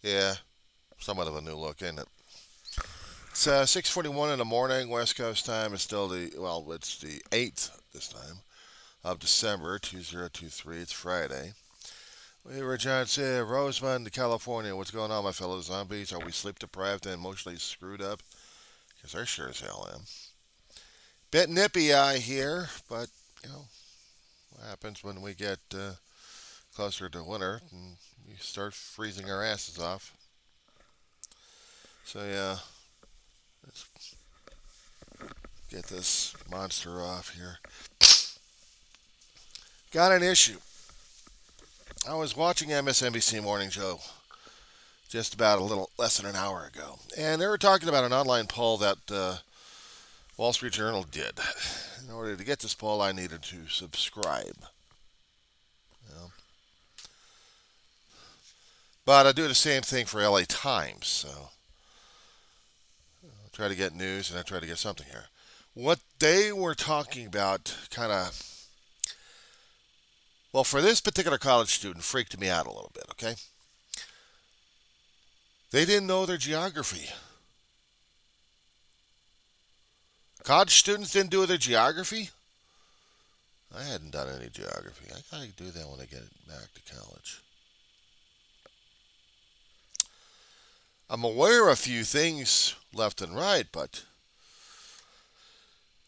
Yeah, somewhat of a new look, isn't it? It's 6:41 in the morning, West Coast time. It's still it's the 8th this time of December 2023. It's Friday. We were John C. Rosemond, California. What's going on, my fellow zombies? Are we sleep deprived and emotionally screwed up? Because I sure as hell am. Bit nippy eye here, but you know what happens when we get closer to winter and we start freezing our asses off. So yeah, let's get this monster off here. Got an issue. I was watching MSNBC Morning Joe just about a little less than an hour ago, and they were talking about an online poll that Wall Street Journal did. In order to get this poll, I needed to subscribe. You know? But I do the same thing for LA Times, so I try to get news and I try to get something here. What they were talking about kind of, well, for this particular college student, freaked me out a little bit, okay? They didn't know their geography. College students didn't do their geography? I hadn't done any geography. I gotta do that when I get back to college. I'm aware of a few things left and right, but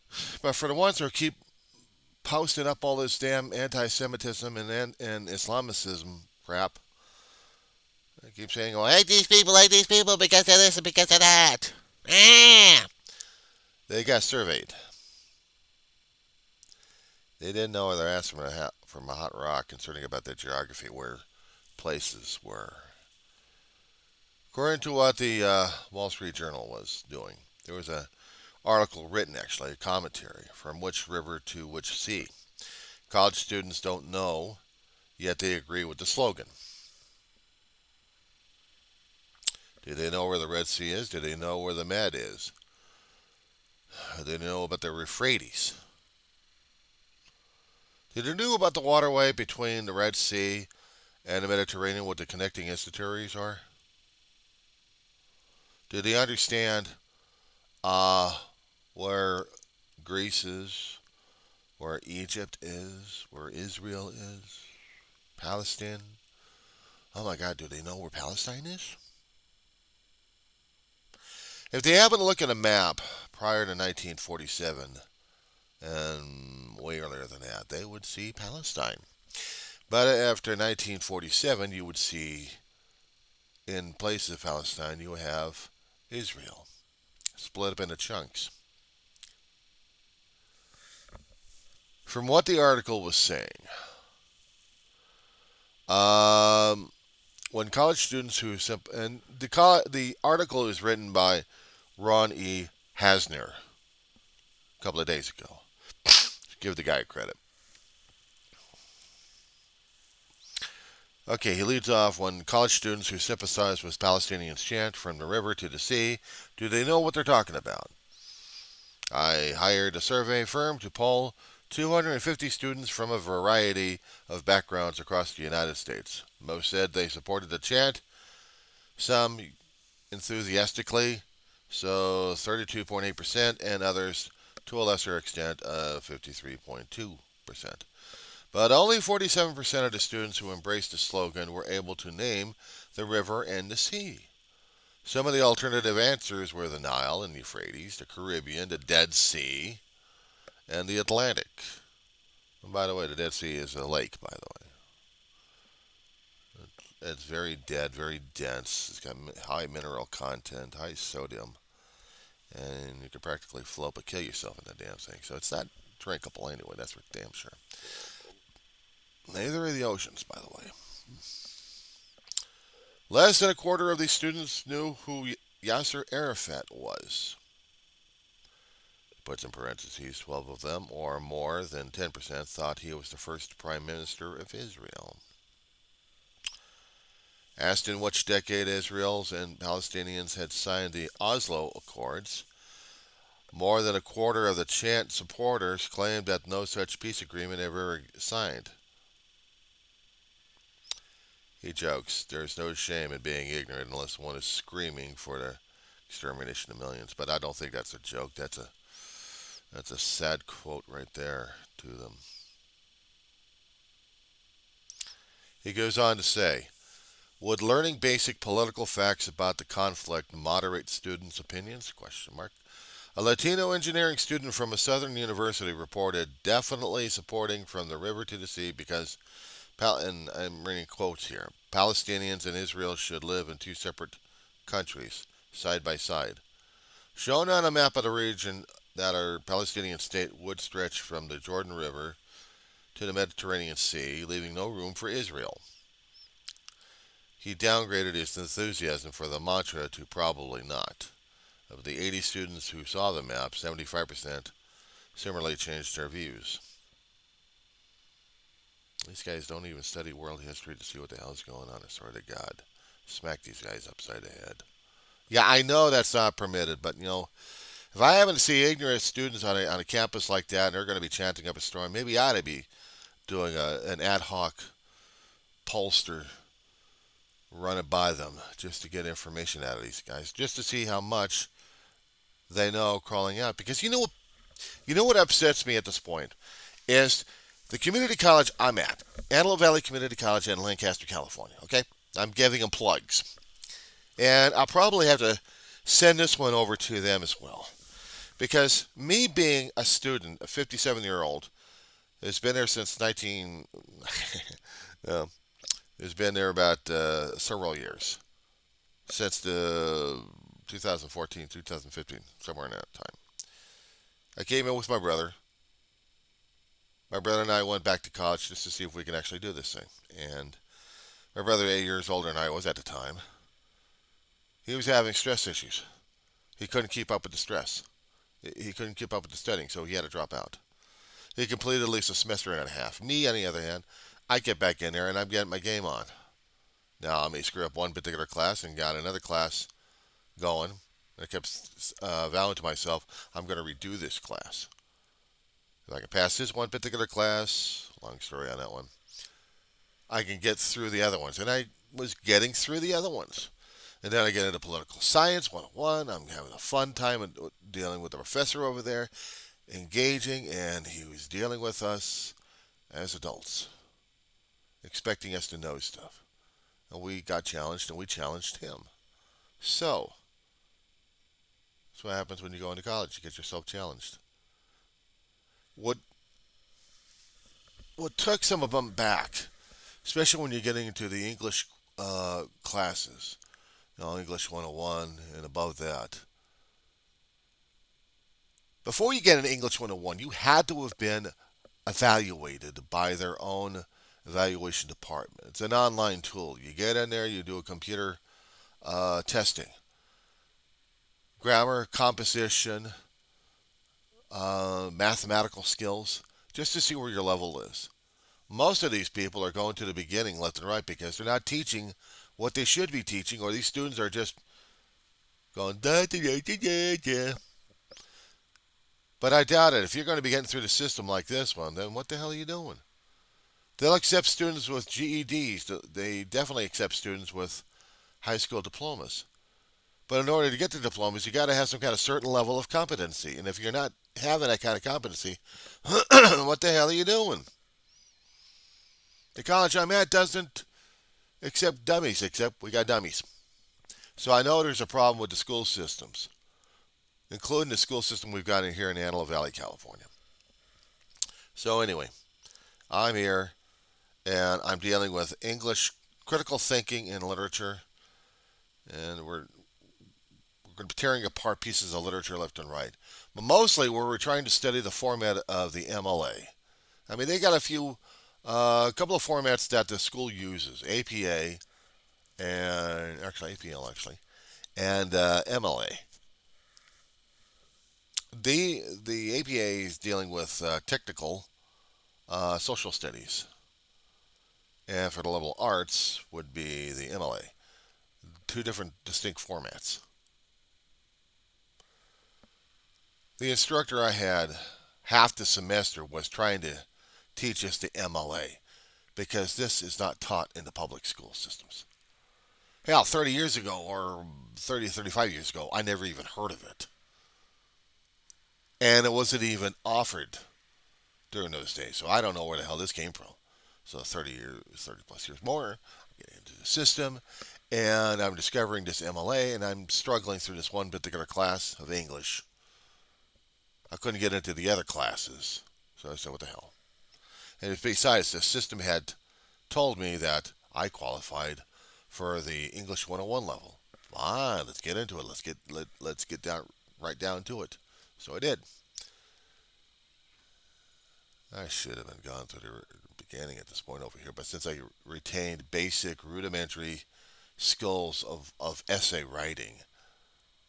for the ones who keep posting up all this damn anti-Semitism and Islamicism crap, I keep saying, "Oh, I hate these people because of this and because of that." Ah! They got surveyed. They didn't know their ass from a hot rock concerning about their geography, where places were. According to what the Wall Street Journal was doing, there was a article written, actually, a commentary, from which river to which sea. College students don't know, yet they agree with the slogan. Do they know where the Red Sea is? Do they know where the Med is? Do they know about the Euphrates? Do they know about the waterway between the Red Sea and the Mediterranean, what the connecting estuaries are? Do they understand uh, where Greece is, where Egypt is, where Israel is, Palestine? Oh my God, do they know where Palestine is? If they happen to look at a map prior to 1947 and way earlier than that, they would see Palestine. But after 1947, you would see in places of Palestine, you have Israel split up into chunks. From what the article was saying, um, when college students and the article is written by Ron E. Hasner a couple of days ago. Give the guy credit. Okay, he leads off when college students who sympathize with Palestinians chant from the river to the sea, do they know what they're talking about? I hired a survey firm to poll 250 students from a variety of backgrounds across the United States. Most said they supported the chant, some enthusiastically, so 32.8%, and others to a lesser extent of 53.2%. But only 47% of the students who embraced the slogan were able to name the river and the sea. Some of the alternative answers were the Nile and Euphrates, the Caribbean, the Dead Sea, and the Atlantic. And by the way, the Dead Sea is a lake, by the way. It's very dead, very dense. It's got high mineral content, high sodium, and you could practically float but kill yourself in that damn thing. So it's not drinkable anyway, that's for damn sure. Neither are the oceans, by the way. Less than a quarter of these students knew who Yasser Arafat was. Puts in parentheses, 12 of them, or more than 10%, thought he was the first prime minister of Israel. Asked in which decade Israel's and Palestinians had signed the Oslo Accords, more than a quarter of the chant supporters claimed that no such peace agreement ever signed. He jokes, there's no shame in being ignorant unless one is screaming for the extermination of millions. But I don't think that's a joke. That's a sad quote right there to them. He goes on to say, would learning basic political facts about the conflict moderate students' opinions? Question mark. A Latino engineering student from a southern university reported definitely supporting from the river to the sea because, and I'm reading quotes here, Palestinians and Israel should live in two separate countries, side by side. Shown on a map of the region that our Palestinian state would stretch from the Jordan River to the Mediterranean Sea, leaving no room for Israel. He downgraded his enthusiasm for the mantra to probably not. Of the 80 students who saw the map, 75% similarly changed their views. These guys don't even study world history to see what the hell's going on. I swear to God. Smack these guys upside the head. Yeah, I know that's not permitted, but if I happen to see ignorant students on a campus like that and they're going to be chanting up a storm, maybe I ought to be doing an ad hoc pollster run it by them just to get information out of these guys, just to see how much they know crawling out. Because you know what upsets me at this point is the community college I'm at, Antelope Valley Community College in Lancaster, California. Okay, I'm giving them plugs, and I'll probably have to send this one over to them as well. Because me being a student, a 57-year-old, who's been there since 19, who's been there about several years, since the 2014, 2015, somewhere in that time. I came in with my brother. My brother and I went back to college just to see if we could actually do this thing. And my brother, 8 years older than I was at the time, he was having stress issues. He couldn't keep up with the stress. He couldn't keep up with the studying, so he had to drop out. He completed at least a semester and a half. Me, on the other hand, I get back in there and I'm getting my game on. Now, I may screw up one particular class and got another class going. I kept vowing to myself, I'm going to redo this class. If I can pass this one particular class, long story on that one, I can get through the other ones. And I was getting through the other ones. And then I get into political science 101. I'm having a fun time dealing with the professor over there, engaging, and he was dealing with us as adults, expecting us to know stuff. And we got challenged, and we challenged him. So, that's what happens when you go into college. You get yourself challenged. What took some of them back, especially when you're getting into the English classes, English 101 and above that. Before you get into English 101, you had to have been evaluated by their own evaluation department. It's an online tool. You get in there, you do a computer testing, grammar, composition, mathematical skills, just to see where your level is. Most of these people are going to the beginning left and right because they're not teaching what they should be teaching, or these students are just going da da da da da da. But I doubt it. If you're going to be getting through the system like this one, then what the hell are you doing? They'll accept students with GEDs. They definitely accept students with high school diplomas. But in order to get the diplomas, you got to have some kind of certain level of competency. And if you're not having that kind of competency, what the hell are you doing? The college I'm at doesn't accept dummies, except we got dummies. So I know there's a problem with the school systems, including the school system we've got in here in Antelope Valley, California. So anyway, I'm here and I'm dealing with English critical thinking in literature, and we're going to be tearing apart pieces of literature left and right. But mostly we're trying to study the format of the MLA. I mean, they got a couple of formats that the school uses, APA and actually APL and MLA. The APA is dealing with technical social studies, and for the level arts would be the MLA. Two different distinct formats. The instructor I had half the semester was trying to teach us the MLA. because this is not taught in the public school systems. Hell, 30 years ago or 30, 35 years ago, I never even heard of it. And it wasn't even offered during those days. So I don't know where the hell this came from. So 30 years, 30 plus years more, I get into the system, and I'm discovering this MLA, and I'm struggling through this one particular class of English. I couldn't get into the other classes. So I said, what the hell? And besides, the system had told me that I qualified for the English 101 level. Fine, let's get into it. Let's get down right down to it. So I did. I should have been gone through the beginning at this point over here, but since I retained basic rudimentary skills of essay writing,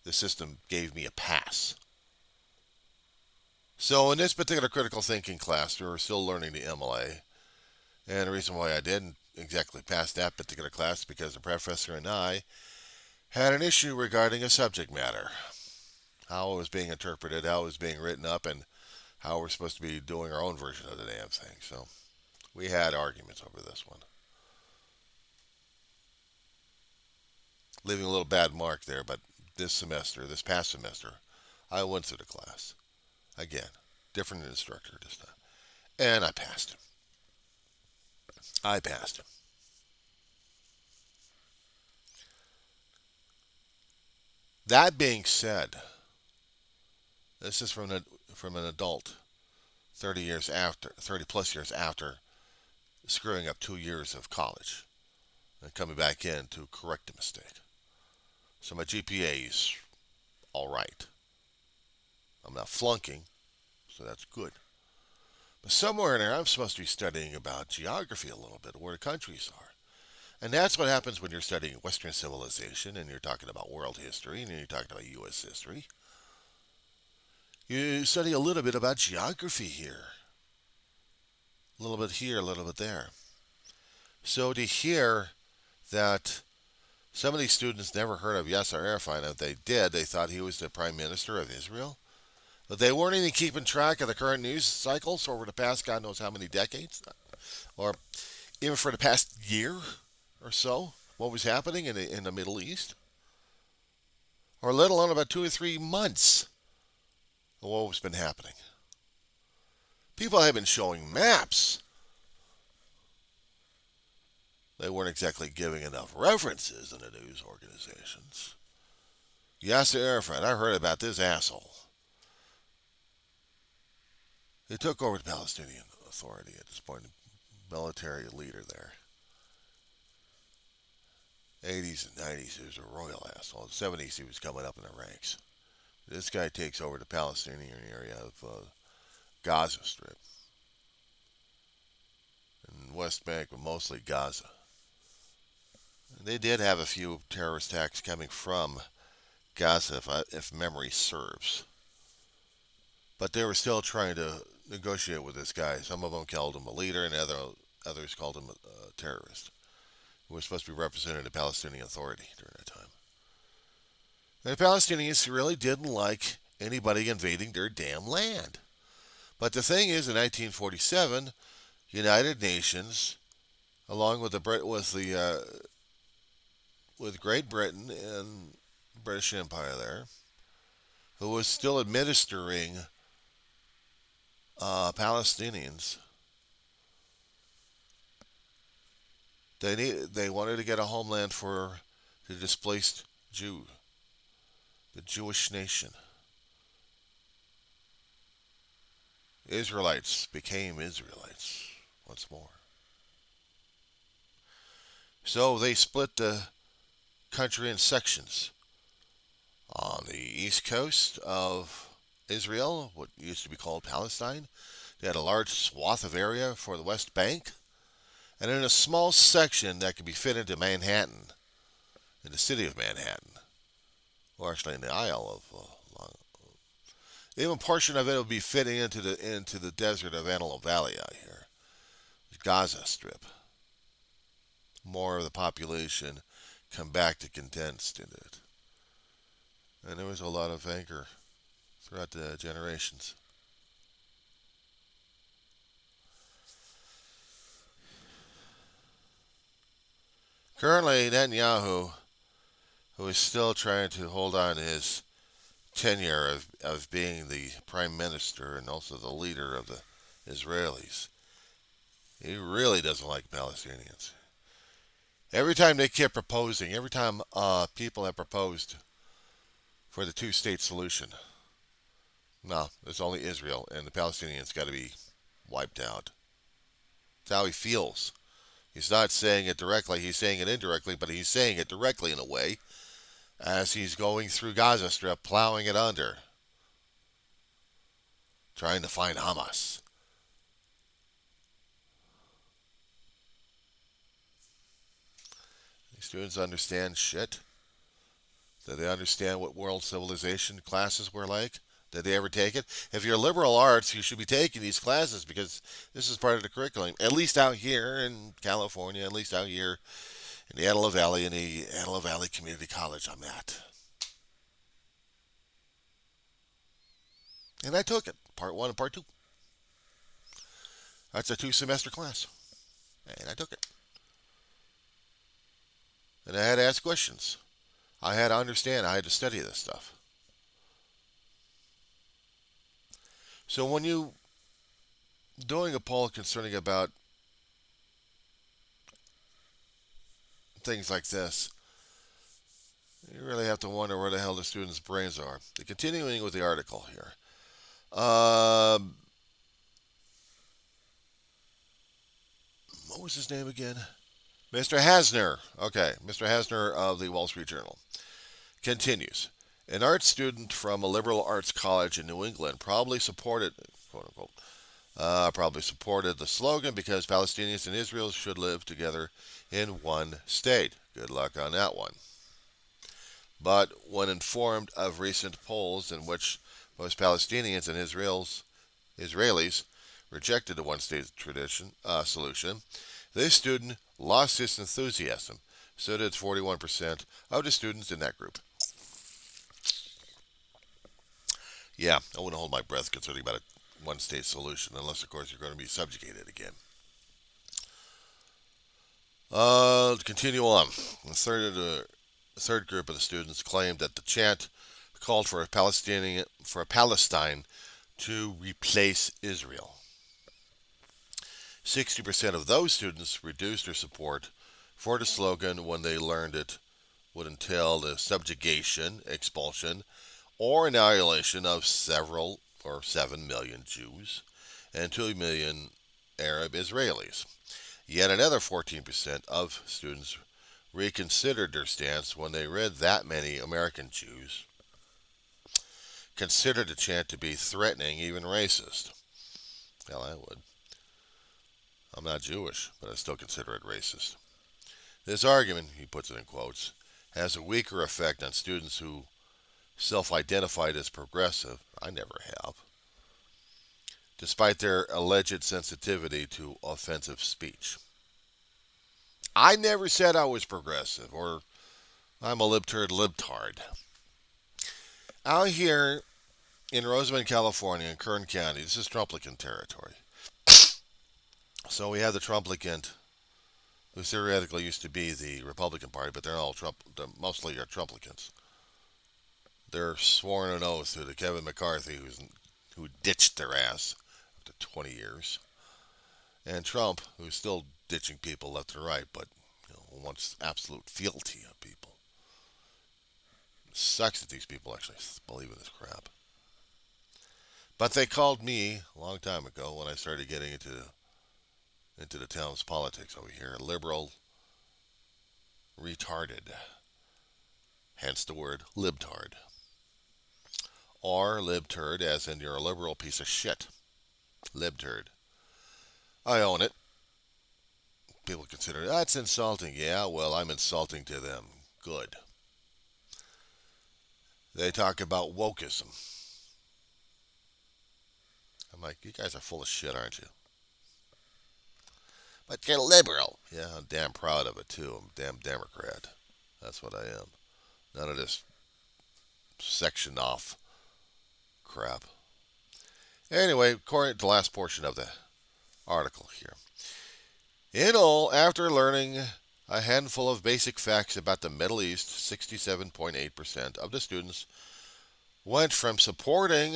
the system gave me a pass. So in this particular critical thinking class, we were still learning the MLA, and the reason why I didn't exactly pass that particular class is because the professor and I had an issue regarding a subject matter, how it was being interpreted, how it was being written up, and how we're supposed to be doing our own version of the damn thing. So we had arguments over this one. Leaving a little bad mark there, but this past semester, I went through the class. Again, different instructor this time. And I passed him. I passed him. That being said, this is from an adult 30 plus years after screwing up 2 years of college and coming back in to correct a mistake. So my GPA is all right. I'm not flunking, so that's good. But somewhere in there, I'm supposed to be studying about geography a little bit, where the countries are. And that's what happens when you're studying Western civilization and you're talking about world history and you're talking about U.S. history. You study a little bit about geography here. A little bit here, a little bit there. So to hear that some of these students never heard of Yasser Arafat, and if they did, they thought he was the prime minister of Israel. But they weren't even keeping track of the current news cycles over the past God knows how many decades, or even for the past year or so, what was happening in the Middle East, or let alone about 2 or 3 months of what's been happening. People have been showing maps. They weren't exactly giving enough references in the news organizations. Yasser Arafat, I heard about this asshole. He took over the Palestinian Authority at this point, military leader there. 80s and 90s, he was a royal asshole. In the 70s, he was coming up in the ranks. This guy takes over the Palestinian area of Gaza Strip and West Bank, but mostly Gaza. They did have a few terrorist attacks coming from Gaza, if memory serves. But they were still trying to negotiate with this guy. Some of them called him a leader, and others called him a terrorist, who was supposed to be representing the Palestinian Authority during that time. And the Palestinians really didn't like anybody invading their damn land. But the thing is, in 1947, United Nations, along with with Great Britain and British Empire there, who was still administering Palestinians, they wanted to get a homeland for the displaced Jew, the Jewish nation. Israelites became Israelites once more. So they split the country in sections. On the east coast of Israel, what used to be called Palestine, they had a large swath of area for the West Bank, and then a small section that could be fit into Manhattan, in the city of Manhattan, or actually in the Isle of. Even a portion of it would be fitting into the desert of Antelope Valley out here, the Gaza Strip. More of the population compact and condensed into it. And there was a lot of anger throughout the generations. Currently, Netanyahu, who is still trying to hold on to his tenure of being the prime minister and also the leader of the Israelis, he really doesn't like Palestinians. Every time they kept proposing, every time people have proposed for the two-state solution, no, there's only Israel, and the Palestinians got to be wiped out. That's how he feels. He's not saying it directly, he's saying it indirectly, but he's saying it directly in a way as he's going through Gaza Strip, plowing it under, trying to find Hamas. These students understand shit. Did they understand what world civilization classes were like? Did they ever take it? If you're liberal arts, you should be taking these classes because this is part of the curriculum. At least out here in California, at least out here in the Antelope Valley, in the Antelope Valley Community College I'm at. And I took it, part one and part two. That's a 2-semester class. And I took it. And I had to ask questions. I had to understand. I had to study this stuff. So when you doing a poll concerning about things like this, you really have to wonder where the hell the students' brains are. Continuing with the article here. What was his name again? Mr. Hasner. Okay, Mr. Hasner of the Wall Street Journal continues. An art student from a liberal arts college in New England probably supported, quote unquote, probably supported the slogan because Palestinians and Israel should live together in one state. Good luck on that one. But when informed of recent polls in which most Palestinians and Israelis rejected the one-state solution, this student lost his enthusiasm. So did 41% of the students in that group. Yeah, I wouldn't hold my breath concerning about a one-state solution, unless, of course, you're going to be subjugated again. To continue on, the third group of the students claimed that the chant called for Palestine to replace Israel. 60% of those students reduced their support for the slogan when they learned it would entail the subjugation, expulsion, or annihilation of 7 million Jews and 2 million Arab Israelis. Yet another 14% of students reconsidered their stance when they read that many American Jews considered the chant to be threatening, even racist. Hell, I would. I'm not Jewish, but I still consider it racist. This argument, he puts it in quotes, has a weaker effect on students who self-identified as progressive. I never have. Despite their alleged sensitivity to offensive speech. I never said I was progressive or I'm a libtard. Out here in Rosamond, California, in Kern County, this is Trumplican territory. So we have the Trumplicant, who theoretically used to be the Republican Party, but they're mostly are Trumplicans. They're sworn an oath to the Kevin McCarthy, who ditched their ass after 20 years, and Trump, who's still ditching people left and right, but wants absolute fealty of people. It sucks that these people actually believe in this crap. But they called me a long time ago when I started getting into the town's politics over here, liberal retarded. Hence the word libtard. Or libturd, as in you're a liberal piece of shit. Libturd. I own it. People consider that's insulting. Yeah, well, I'm insulting to them. Good. They talk about wokeism. I'm like, you guys are full of shit, aren't you? But you're liberal. Yeah, I'm damn proud of it, too. I'm a damn Democrat. That's what I am. None of this section off crap. Anyway, according to the last portion of the article here. In all, after learning A handful of basic facts about the Middle East: 67.8% of the students went from supporting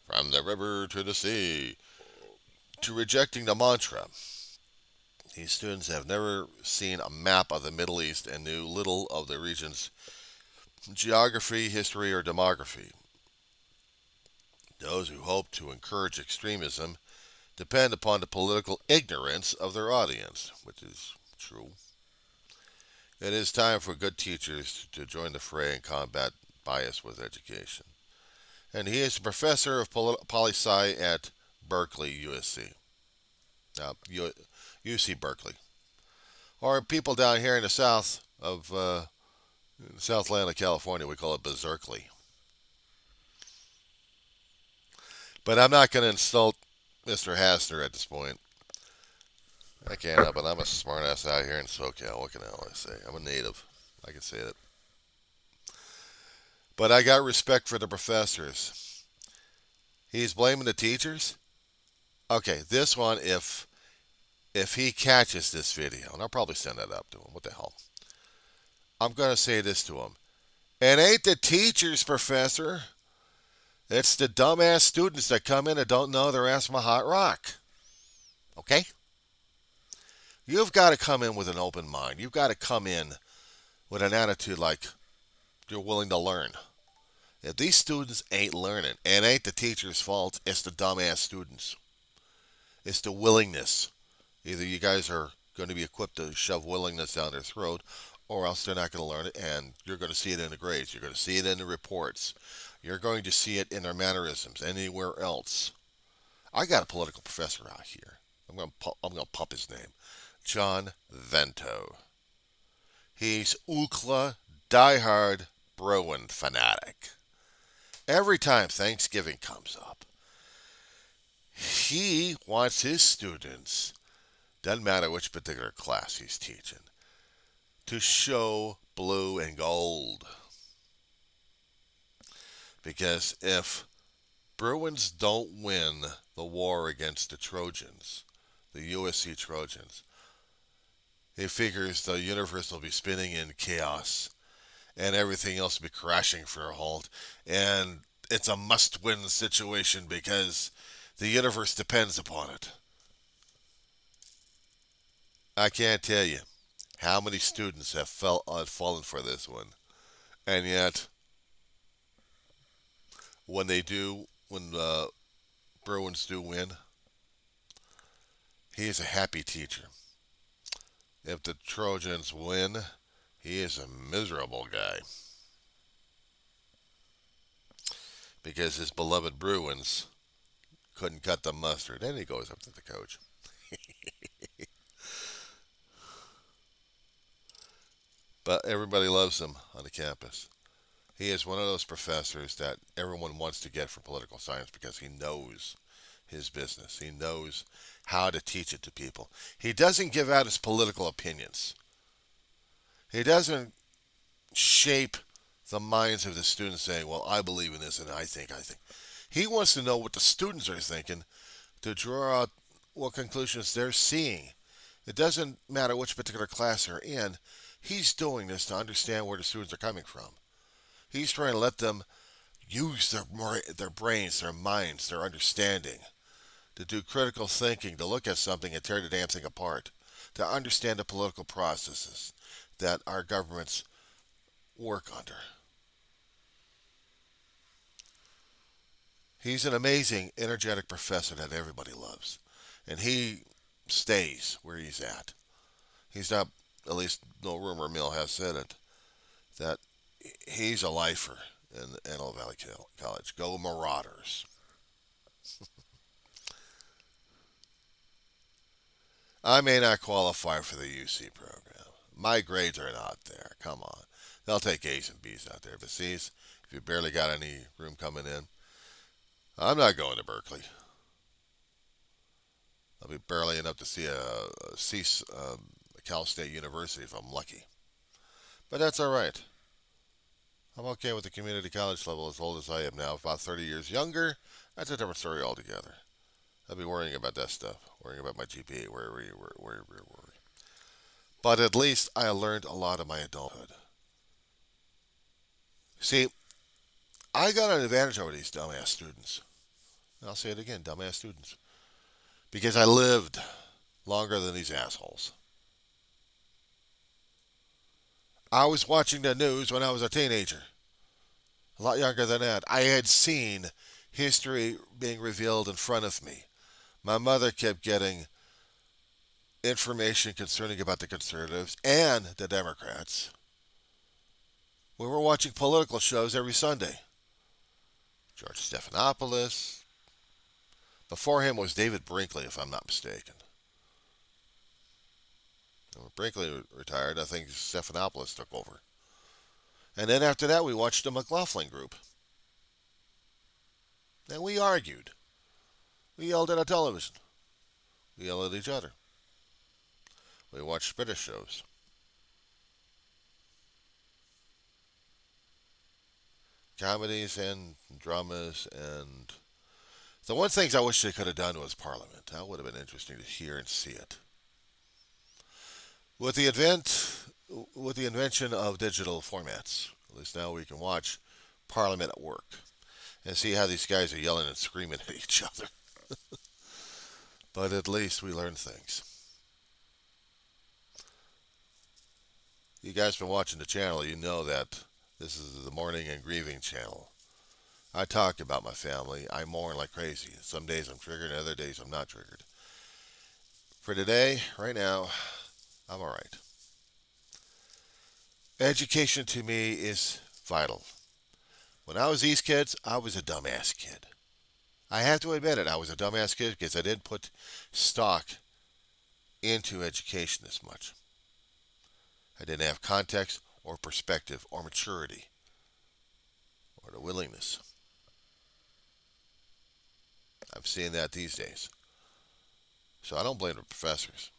from the river to the sea to rejecting the mantra. These students have never seen a map of the Middle East and knew little of the region's geography, history, or demography. Those who hope to encourage extremism depend upon the political ignorance of their audience, which is true. It is time for good teachers to join the fray and combat bias with education. And he is a professor of poli-sci at Berkeley, USC. UC Berkeley. Or people down here in the south of Southland of California, we call it Berkeley. But I'm not going to insult Mr. Hastner at this point. I can't help it. I'm a smartass out here in SoCal. What can I say? I'm a native. I can say it. But I got respect for the professors. He's blaming the teachers? Okay, this one, if he catches this video, and I'll probably send that up to him. What the hell? I'm going to say this to him. It ain't the teachers, professor. It's the dumbass students that come in and don't know their ass from a hot rock. Okay? You've got to come in with an open mind. You've got to come in with an attitude like you're willing to learn. If these students ain't learning, it ain't the teacher's fault. It's the dumbass students. It's the willingness. Either you guys are going to be equipped to shove willingness down their throat, or else they're not going to learn it, and you're going to see it in the grades. You're going to see it in the reports. You're going to see it in their mannerisms. Anywhere else. I got a political professor out here. I'm going to pump his name. John Vento. He's UCLA diehard Bruin fanatic. Every time Thanksgiving comes up, he wants his students, doesn't matter which particular class he's teaching, to show blue and gold. Because if Bruins don't win the war against the Trojans, the USC Trojans, he figures the universe will be spinning in chaos and everything else will be crashing for a halt. And it's a must-win situation because the universe depends upon it. I can't tell you how many students have fallen for this one. And yet, when the Bruins do win, he is a happy teacher. If the Trojans win, he is a miserable guy. Because his beloved Bruins couldn't cut the mustard. Then he goes up to the coach. But everybody loves him on the campus. He is one of those professors that everyone wants to get for political science because he knows his business. He knows how to teach it to people. He doesn't give out his political opinions. He doesn't shape the minds of the students saying, well, I believe in this and I think. He wants to know what the students are thinking to draw out what conclusions they're seeing. It doesn't matter which particular class they're in. He's doing this to understand where the students are coming from. He's trying to let them use their brains, their minds, their understanding, to do critical thinking, to look at something and tear the damn thing apart, to understand the political processes that our governments work under. He's an amazing, energetic professor that everybody loves. And he stays where he's at. He's not, at least no rumor mill has said it, that he's a lifer in Antelope Valley College. Go Marauders. I may not qualify for the UC program. My grades are not there. Come on. They'll take A's and B's out there. But C's, if you barely got any room coming in, I'm not going to Berkeley. I'll be barely enough to see Cal State University if I'm lucky. But that's all right. I'm okay with the community college level as old as I am now. About 30 years younger, that's a different story altogether. I'll be worrying about that stuff. Worrying about my GPA. Where. but at least I learned a lot of my adulthood. See, I got an advantage over these dumbass students. And I'll say it again, dumbass students. Because I lived longer than these assholes. I was watching the news when I was a teenager. A lot younger than that. I had seen history being revealed in front of me. My mother kept getting information concerning about the conservatives and the Democrats. We were watching political shows every Sunday. George Stephanopoulos. Before him was David Brinkley, if I'm not mistaken. And when Brinkley retired, I think Stephanopoulos took over. And then after that, we watched the McLaughlin Group. And we argued. We yelled at our television. We yelled at each other. We watched British shows. Comedies and dramas and the one things I wish they could have done was Parliament. That would have been interesting to hear and see it. With the invention of digital formats, at least now we can watch Parliament at work and see how these guys are yelling and screaming at each other. But at least we learn things. You guys been watching the channel, you know that this is the Mourning and Grieving channel. I talk about my family. I mourn like crazy. Some days I'm triggered, and other days I'm not triggered. For today, right now, I'm alright. Education to me is vital. When I was these kids, I was a dumbass kid. I have to admit it. I was a dumbass kid because I didn't put stock into education as much. I didn't have context or perspective or maturity or the willingness. I'm seeing that these days. So I don't blame the professors.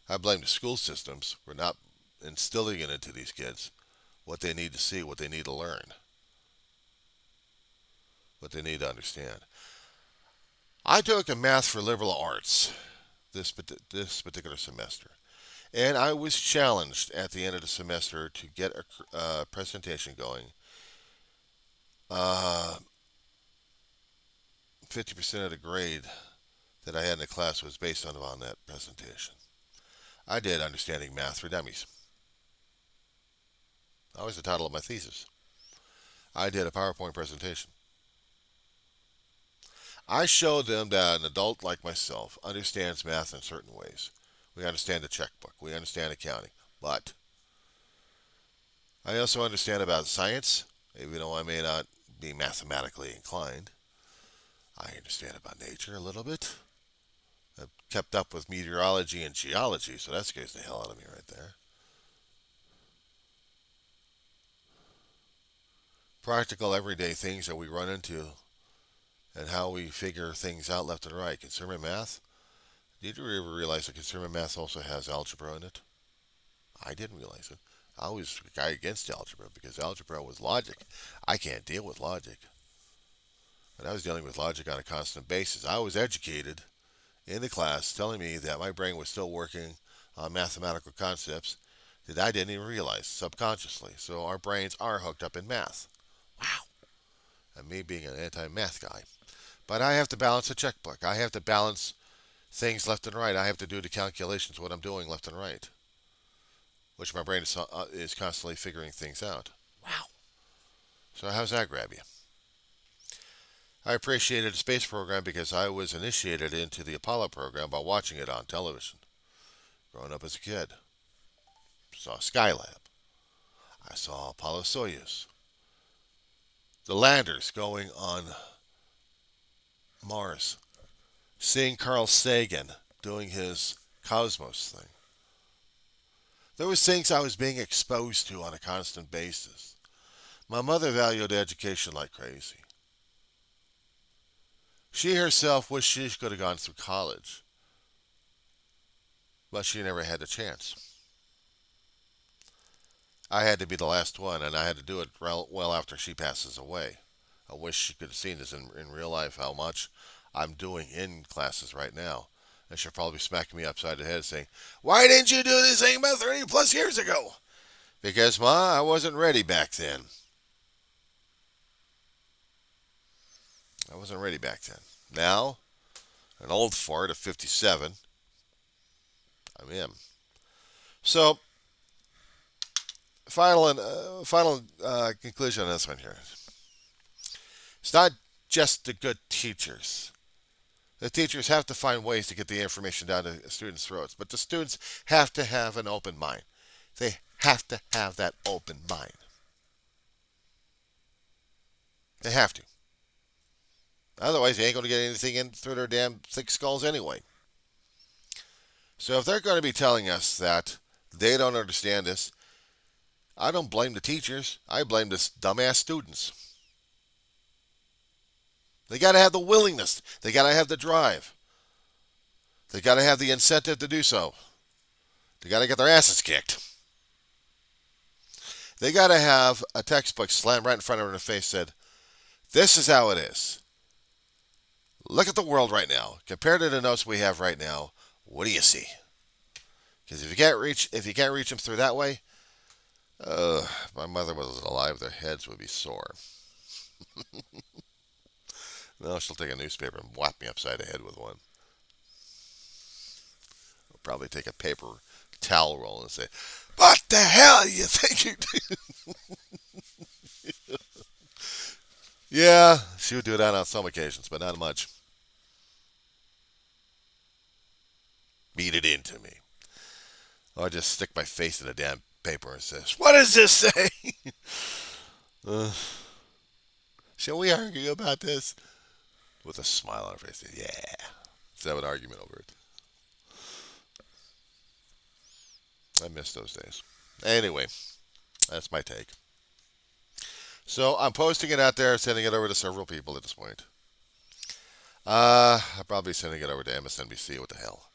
I blame the school systems for not instilling it into these kids what they need to see, what they need to learn, what they need to understand. I took a math for liberal arts this particular semester. And I was challenged at the end of the semester to get a presentation going. 50% of the grade that I had in the class was based on that presentation. I did Understanding Math for Dummies. That was the title of my thesis. I did a PowerPoint presentation. I showed them that an adult like myself understands math in certain ways. We understand the checkbook. We understand accounting. But I also understand about science, even though I may not be mathematically inclined. I understand about nature a little bit. I've kept up with meteorology and geology, so that scares the hell out of me right there. Practical everyday things that we run into and how we figure things out left and right. Consumer math. Did you ever realize that consumer math also has algebra in it? I didn't realize it. I was a guy against algebra because algebra was logic. I can't deal with logic. But I was dealing with logic on a constant basis. I was educated in the class telling me that my brain was still working on mathematical concepts that I didn't even realize subconsciously. So our brains are hooked up in math. Wow. And me being an anti-math guy. But I have to balance a checkbook. I have to balance things left and right. I have to do the calculations, what I'm doing left and right. Which my brain is constantly figuring things out. Wow. So how's that grab you? I appreciated the space program because I was initiated into the Apollo program by watching it on television. Growing up as a kid. Saw Skylab. I saw Apollo Soyuz. The landers going on Mars. Seeing Carl Sagan doing his Cosmos thing. There was things I was being exposed to on a constant basis. My mother valued education like crazy. She herself wished she could have gone through college, but she never had the chance. I had to be the last one, and I had to do it well after she passes away. I wish she could have seen this in real life, how much I'm doing in classes right now. And she'll probably be smacking me upside the head saying, "Why didn't you do this thing about 30 plus years ago?" Because, Ma, I wasn't ready back then. I wasn't ready back then. Now, an old fart of 57, I'm in. So, final conclusion on this one here. It's not just the good teachers. The teachers have to find ways to get the information down to students' throats, but the students have to have an open mind. They have to have that open mind. They have to. Otherwise, they ain't going to get anything in through their damn thick skulls anyway. So if they're going to be telling us that they don't understand this, I don't blame the teachers. I blame the dumbass students. They got to have the willingness. They got to have the drive. They got to have the incentive to do so. They got to get their asses kicked. They got to have a textbook slammed right in front of their face said, "This is how it is. Look at the world right now. Compared to the notes we have right now, what do you see?" Because if you can't reach them through that way, if my mother was alive, their heads would be sore. No, she'll take a newspaper and whap me upside the head with one. I'll probably take a paper towel roll and say, "What the hell you think you're doing?" Yeah, she would do that on some occasions, but not much. Beat it into me. Or just stick my face in a damn paper and says, "What does this say?" uh, Shall we argue about this? With a smile on her face. Yeah. Let's have an argument over it. I miss those days. Anyway, that's my take. So I'm posting it out there, sending it over to several people at this point. I'll probably be sending it over to MSNBC. What the hell?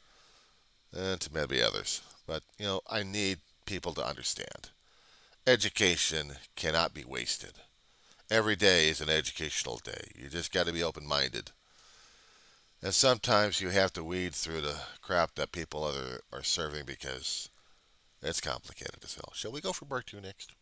And to maybe others. But, I need people to understand. Education cannot be wasted. Every day is an educational day. You just got to be open minded. And sometimes you have to weed through the crap that people are serving because it's complicated as hell. Shall we go for part 2 next?